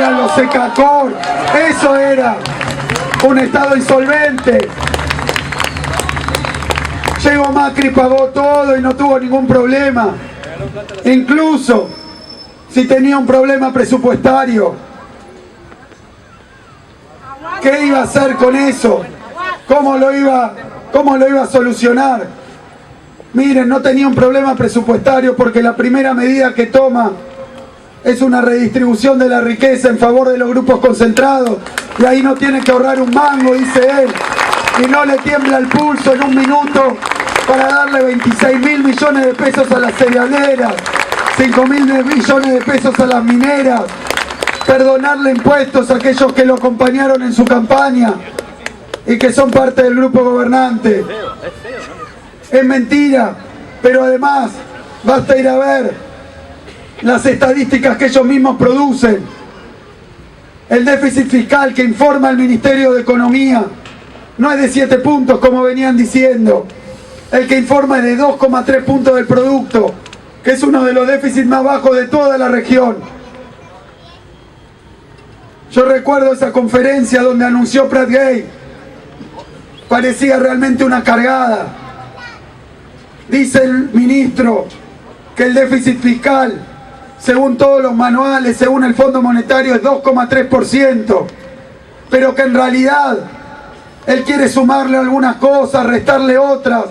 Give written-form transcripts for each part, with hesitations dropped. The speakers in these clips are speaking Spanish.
eran los Secacor, eso era un Estado insolvente. Llegó Macri, pagó todo y no tuvo ningún problema. Incluso si tenía un problema presupuestario, ¿qué iba a hacer con eso? ¿Cómo lo iba a solucionar? Miren, no tenía un problema presupuestario porque la primera medida que toma es una redistribución de la riqueza en favor de los grupos concentrados, y ahí no tiene que ahorrar un mango, dice él, y no le tiembla el pulso en un minuto para darle 26.000 millones de pesos a las cerealeras, 5.000 millones de pesos a las mineras, perdonarle impuestos a aquellos que lo acompañaron en su campaña y que son parte del grupo gobernante. Es mentira, pero además basta ir a ver las estadísticas que ellos mismos producen. El déficit fiscal que informa el Ministerio de Economía no es de 7 puntos como venían diciendo. El que informa es de 2,3 puntos del producto, que es uno de los déficits más bajos de toda la región. Yo recuerdo esa conferencia donde anunció Prat Gay. Parecía realmente una cargada. Dice el ministro que el déficit fiscal, según todos los manuales, según el Fondo Monetario, es 2,3%, pero que en realidad él quiere sumarle algunas cosas, restarle otras,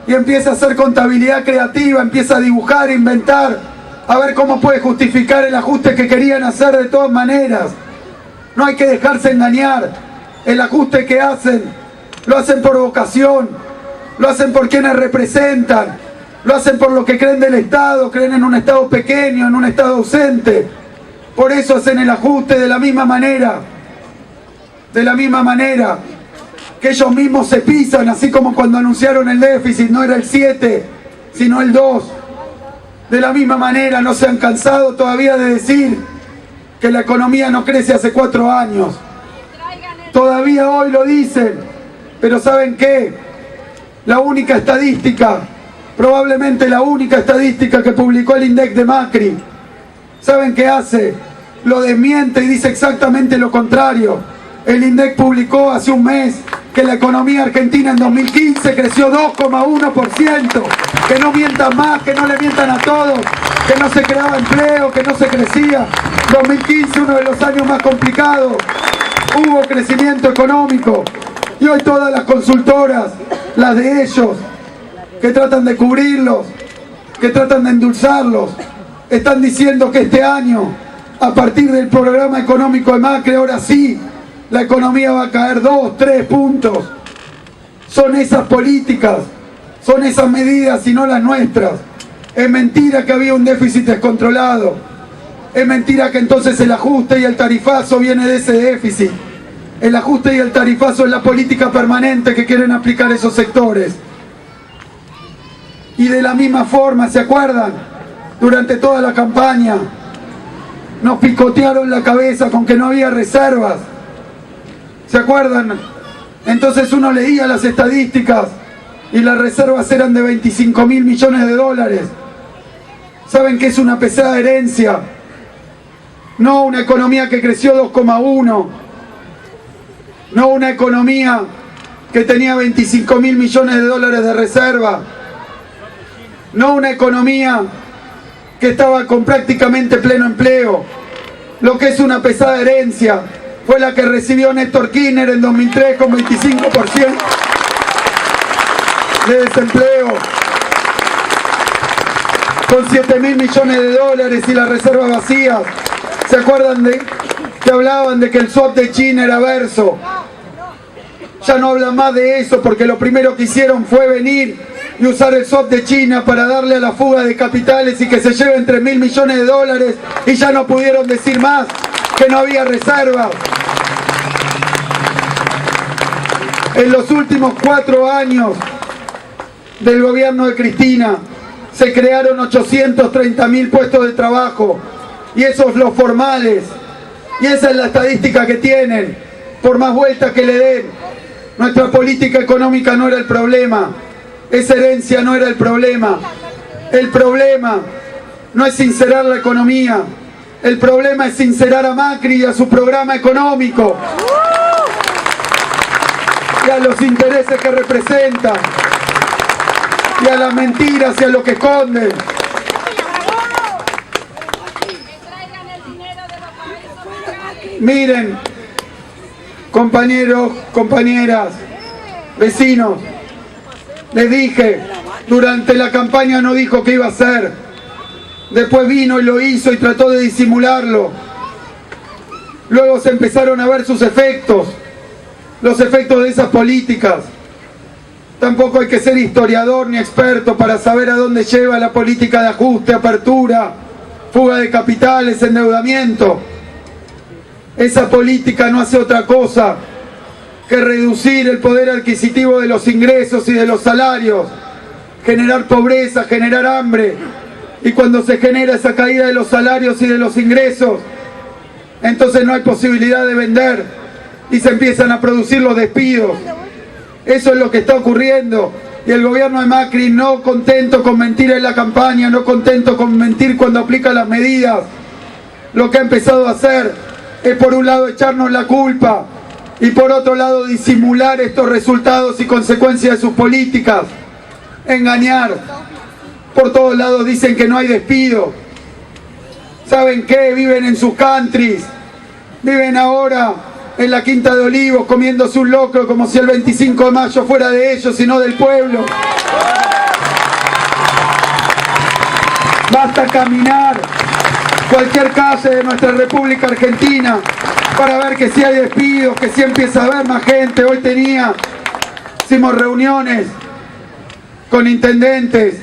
y empieza a hacer contabilidad creativa, empieza a dibujar, a inventar, a ver cómo puede justificar el ajuste que querían hacer de todas maneras. No hay que dejarse engañar. El ajuste que hacen, lo hacen por vocación, lo hacen por quienes representan, lo hacen por lo que creen del Estado, creen en un Estado pequeño, en un Estado ausente. Por eso hacen el ajuste de la misma manera que ellos mismos se pisan, así como cuando anunciaron el déficit, no era el 7, sino el 2. De la misma manera no se han cansado todavía de decir que la economía no crece hace 4 años. Todavía hoy lo dicen, pero ¿saben qué? La única estadística, probablemente la única estadística que publicó el INDEC de Macri, ¿saben qué hace? Lo desmiente y dice exactamente lo contrario. El INDEC publicó hace un mes que la economía argentina en 2015 creció 2,1%. Que no mientan más, que no le mientan a todos, que no se creaba empleo, que no se crecía. 2015, uno de los años más complicados, hubo crecimiento económico. Y hoy todas las consultoras, las de ellos, que tratan de cubrirlos, que tratan de endulzarlos, están diciendo que este año, a partir del programa económico de Macri, ahora sí, la economía va a caer 2, 3 puntos. Son esas políticas, son esas medidas y no las nuestras. Es mentira que había un déficit descontrolado. Es mentira que entonces el ajuste y el tarifazo viene de ese déficit. El ajuste y el tarifazo es la política permanente que quieren aplicar esos sectores. Y de la misma forma, ¿se acuerdan? Durante toda la campaña nos picotearon la cabeza con que no había reservas. ¿Se acuerdan? Entonces uno leía las estadísticas y las reservas eran de 25.000 millones de dólares. ¿Saben qué es una pesada herencia? No una economía que creció 2,1. No una economía que tenía 25.000 millones de dólares de reserva. No una economía que estaba con prácticamente pleno empleo. Lo que es una pesada herencia fue la que recibió Néstor Kirchner en 2003 con 25% de desempleo, con 7.000 millones de dólares y las reservas vacías. ¿Se acuerdan de que hablaban de que el swap de China era verso? Ya no hablan más de eso porque lo primero que hicieron fue venir y usar el swap de China para darle a la fuga de capitales y que se lleven 3.000 millones de dólares, y ya no pudieron decir más que no había reservas. En los últimos 4 años del gobierno de Cristina se crearon 830.000 puestos de trabajo, y esos los formales, y esa es la estadística que tienen, por más vueltas que le den. Nuestra política económica no era el problema, esa herencia no era el problema. El problema no es sincerar la economía, El problema es sincerar a Macri y a su programa económico y a los intereses que representan y a las mentiras y a lo que esconden. Miren, compañeros, compañeras, vecinos, les dije, durante la campaña no dijo qué iba a hacer. Después vino y lo hizo y trató de disimularlo. Luego se empezaron a ver sus efectos, los efectos de esas políticas. Tampoco hay que ser historiador ni experto para saber a dónde lleva la política de ajuste, apertura, fuga de capitales, endeudamiento. Esa política no hace otra cosa que reducir el poder adquisitivo de los ingresos y de los salarios, generar pobreza, generar hambre. Y cuando se genera esa caída de los salarios y de los ingresos, entonces no hay posibilidad de vender y se empiezan a producir los despidos. Eso es lo que está ocurriendo. Y el gobierno de Macri, no contento con mentir en la campaña, no contento con mentir cuando aplica las medidas, lo que ha empezado a hacer es, por un lado, echarnos la culpa y por otro lado disimular estos resultados y consecuencias de sus políticas, engañar. Por todos lados dicen que no hay despido. ¿Saben qué? Viven en sus countries, viven ahora en la Quinta de Olivos comiéndose un locro como si el 25 de mayo fuera de ellos y no del pueblo. Basta caminar cualquier calle de nuestra República Argentina para ver que sí hay despidos, que sí empieza a haber más gente. Hoy hicimos reuniones con intendentes,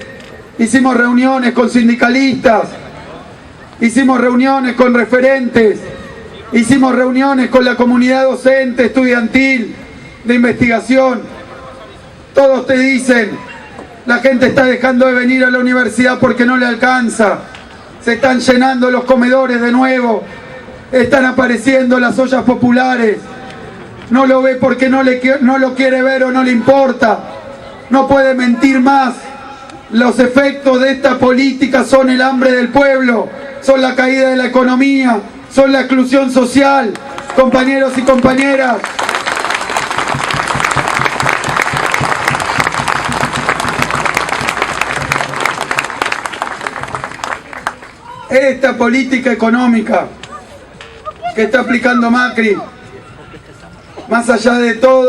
hicimos reuniones con sindicalistas, hicimos reuniones con referentes, hicimos reuniones con la comunidad docente, estudiantil, de investigación. Todos te dicen, la gente está dejando de venir a la universidad porque no le alcanza. Se están llenando los comedores de nuevo, están apareciendo las ollas populares. No lo ve porque no lo quiere ver o no le importa. No puede mentir más. Los efectos de esta política son el hambre del pueblo, son la caída de la economía, son la exclusión social. Compañeros y compañeras, esta política económica que está aplicando Macri, más allá de todo